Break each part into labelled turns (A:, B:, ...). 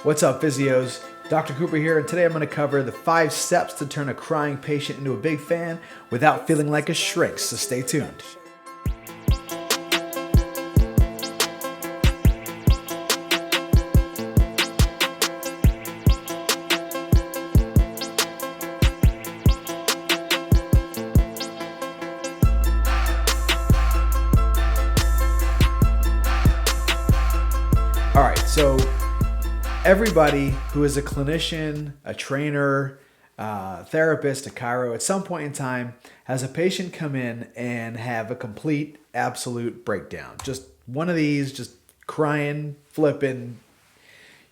A: What's up, physios? Dr. Cooper here, and today I'm going to cover the 5 steps to turn a crying patient into a big fan without feeling like a shrink, so stay tuned. All right, so everybody who is a clinician, a trainer, therapist, a chiro, at some point in time has a patient come in and have a complete, absolute breakdown. Just one of these, just crying, flipping.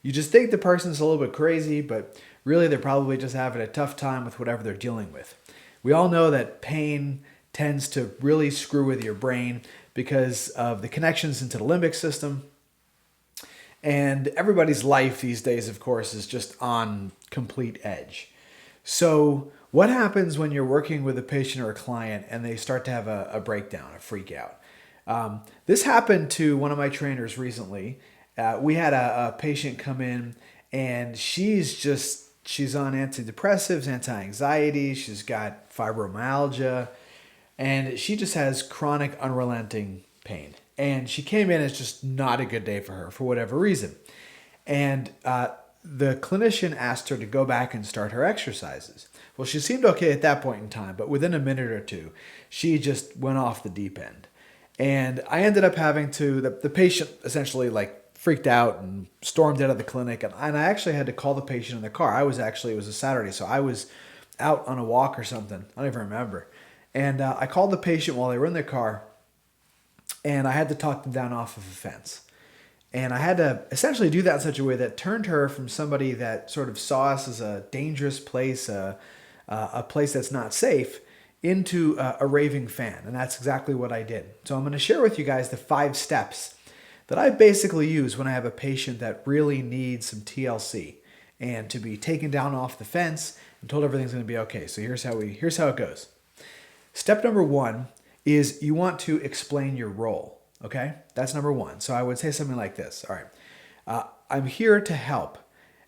A: You just think the person's a little bit crazy, but really they're probably just having a tough time with whatever they're dealing with. We all know that pain tends to really screw with your brain because of the connections into the limbic system. And everybody's life these days, of course, is just on complete edge. So what happens when you're working with a patient or a client and they start to have a breakdown, a freak out? This happened to one of my trainers recently. We had a patient come in and she's on antidepressives, anti-anxiety. She's got fibromyalgia and she just has chronic unrelenting pain. And she came in as just not a good day for her for whatever reason. And the clinician asked her to go back and start her exercises. Well, she seemed okay at that point in time, but within a minute or two, she just went off the deep end. And I ended up having to, the patient essentially like freaked out and stormed out of the clinic. And I actually had to call the patient in the car. It was a Saturday, so I was out on a walk or something. I don't even remember. And I called the patient while they were in their car. And I had to talk them down off of a fence. And I had to essentially do that in such a way that turned her from somebody that sort of saw us as a dangerous place, a place that's not safe, into a raving fan. And that's exactly what I did. So I'm going to share with you guys the 5 steps that I basically use when I have a patient that really needs some TLC and to be taken down off the fence and told everything's going to be okay. So here's how it goes. Step number 1 is you want to explain your role, okay? That's number 1. So I would say something like this. All right, I'm here to help,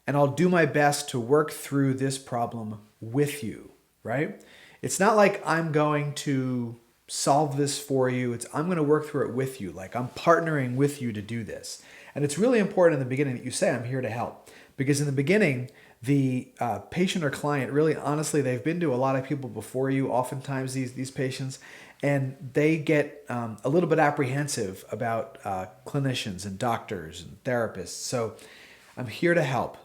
A: and I'll do my best to work through this problem with you, right? It's not like I'm going to solve this for you. I'm going to work through it with you. Like I'm partnering with you to do this. And it's really important in the beginning that you say, I'm here to help. Because in the beginning, the patient or client, really honestly, they've been to a lot of people before you, oftentimes these patients, and they get a little bit apprehensive about clinicians and doctors and therapists. So I'm here to help,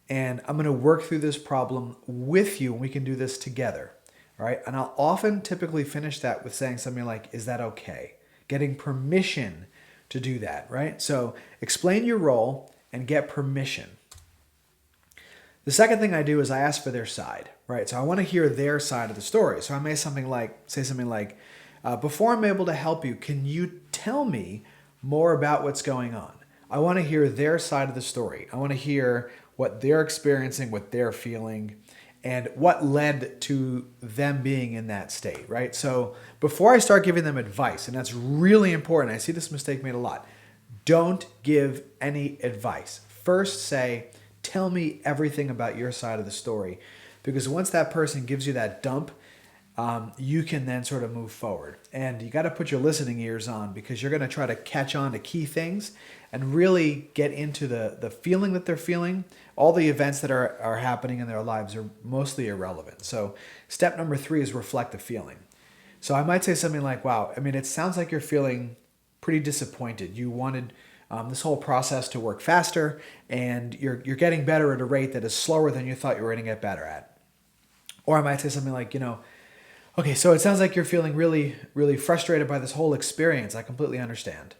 A: and I'm going to work through this problem with you, and we can do this together. All right? And I'll often typically finish that with saying something like, is that okay? Getting permission to do that, right? So explain your role and get permission. The second thing I do is I ask for their side, right? So I want to hear their side of the story. So I may say something like, before I'm able to help you, can you tell me more about what's going on? I want to hear their side of the story. I want to hear what they're experiencing, what they're feeling, and what led to them being in that state, right? So before I start giving them advice, and that's really important, I see this mistake made a lot, don't give any advice. First say, tell me everything about your side of the story. Because once that person gives you that dump, you can then sort of move forward. And you got to put your listening ears on because you're going to try to catch on to key things and really get into the feeling that they're feeling. All the events that are happening in their lives are mostly irrelevant. So step number 3 is reflect the feeling. So I might say something like, wow, I mean, it sounds like you're feeling pretty disappointed. You wanted this whole process to work faster, and you're getting better at a rate that is slower than you thought you were going to get better at. Or I might say something like, okay, so it sounds like you're feeling really, really frustrated by this whole experience. I completely understand.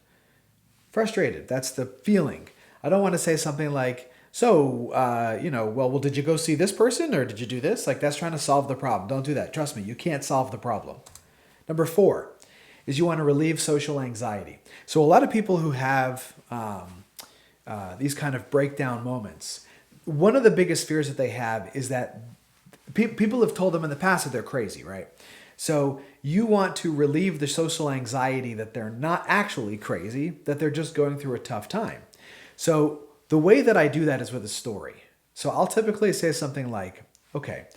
A: Frustrated, that's the feeling. I don't want to say something like, so, well, did you go see this person or did you do this? Like that's trying to solve the problem. Don't do that. Trust me, you can't solve the problem. Number 4 is you want to relieve social anxiety. So a lot of people who have these kind of breakdown moments, one of the biggest fears that they have is that people have told them in the past that they're crazy, right? So you want to relieve the social anxiety that they're not actually crazy, that they're just going through a tough time. So The way that I do that is with a story. So I'll typically say something like, okay,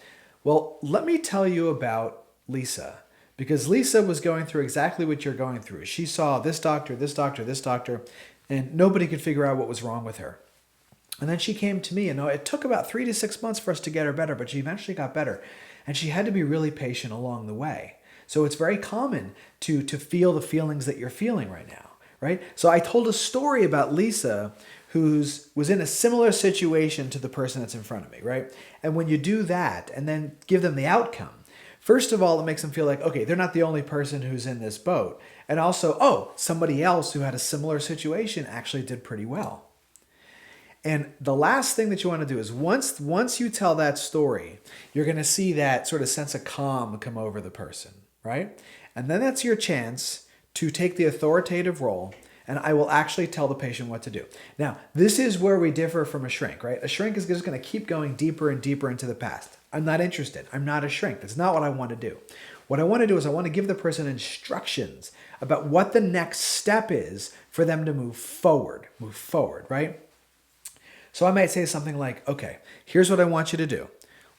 A: well, let me tell you about Lisa, because Lisa was going through exactly what you're going through. She saw this doctor, this doctor, this doctor, and nobody could figure out what was wrong with her. And then she came to me, and it took about 3 to 6 months for us to get her better, but she eventually got better. And she had to be really patient along the way. So it's very common to feel the feelings that you're feeling right now, right? So I told a story about Lisa who was in a similar situation to the person that's in front of me, right? And when you do that and then give them the outcome, first of all, it makes them feel like, okay, they're not the only person who's in this boat. And also, oh, somebody else who had a similar situation actually did pretty well. And the last thing that you want to do is once you tell that story, you're going to see that sort of sense of calm come over the person, right? And then that's your chance to take the authoritative role, and I will actually tell the patient what to do. Now, this is where we differ from a shrink, right? A shrink is just going to keep going deeper and deeper into the past. I'm not interested. I'm not a shrink. That's not what I want to do. What I want to do is I want to give the person instructions about what the next step is for them to move forward, right? So I might say something like, okay, here's what I want you to do.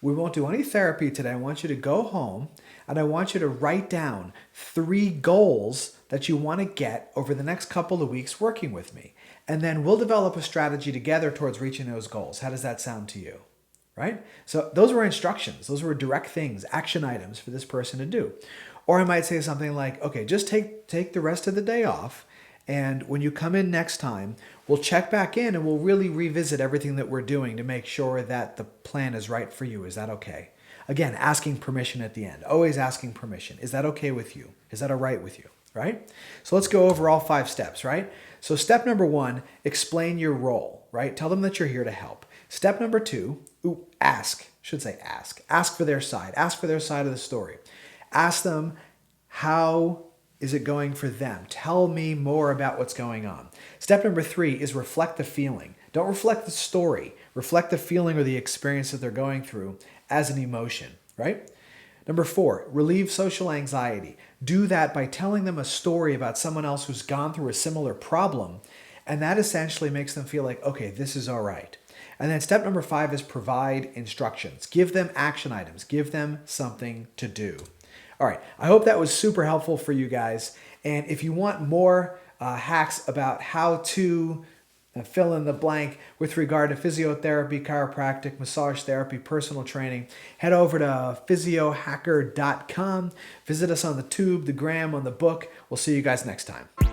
A: We won't do any therapy today. I want you to go home and I want you to write down 3 goals that you want to get over the next couple of weeks working with me. And then we'll develop a strategy together towards reaching those goals. How does that sound to you? Right? So those were instructions. Those were direct things, action items for this person to do. Or I might say something like, okay, just take the rest of the day off. And when you come in next time, we'll check back in and we'll really revisit everything that we're doing to make sure that the plan is right for you. Is that okay? Again, asking permission at the end. Always asking permission. Is that okay with you? Is that all right with you? Right? So let's go over all 5 steps, right? So step number 1, explain your role, right? Tell them that you're here to help. Step number 2, ask. Ask for their side. Ask for their side of the story. Ask them, how is it going for them? Tell me more about what's going on. Step number 3 is reflect the feeling. Don't reflect the story. Reflect the feeling or the experience that they're going through as an emotion, right? Number 4, relieve social anxiety. Do that by telling them a story about someone else who's gone through a similar problem, and that essentially makes them feel like, okay, this is all right. And then step number 5 is provide instructions. Give them action items. Give them something to do. All right, I hope that was super helpful for you guys. And if you want more hacks about how to fill in the blank with regard to physiotherapy, chiropractic, massage therapy, personal training, head over to physiohacker.com. Visit us on the tube, the gram, on the book. We'll see you guys next time.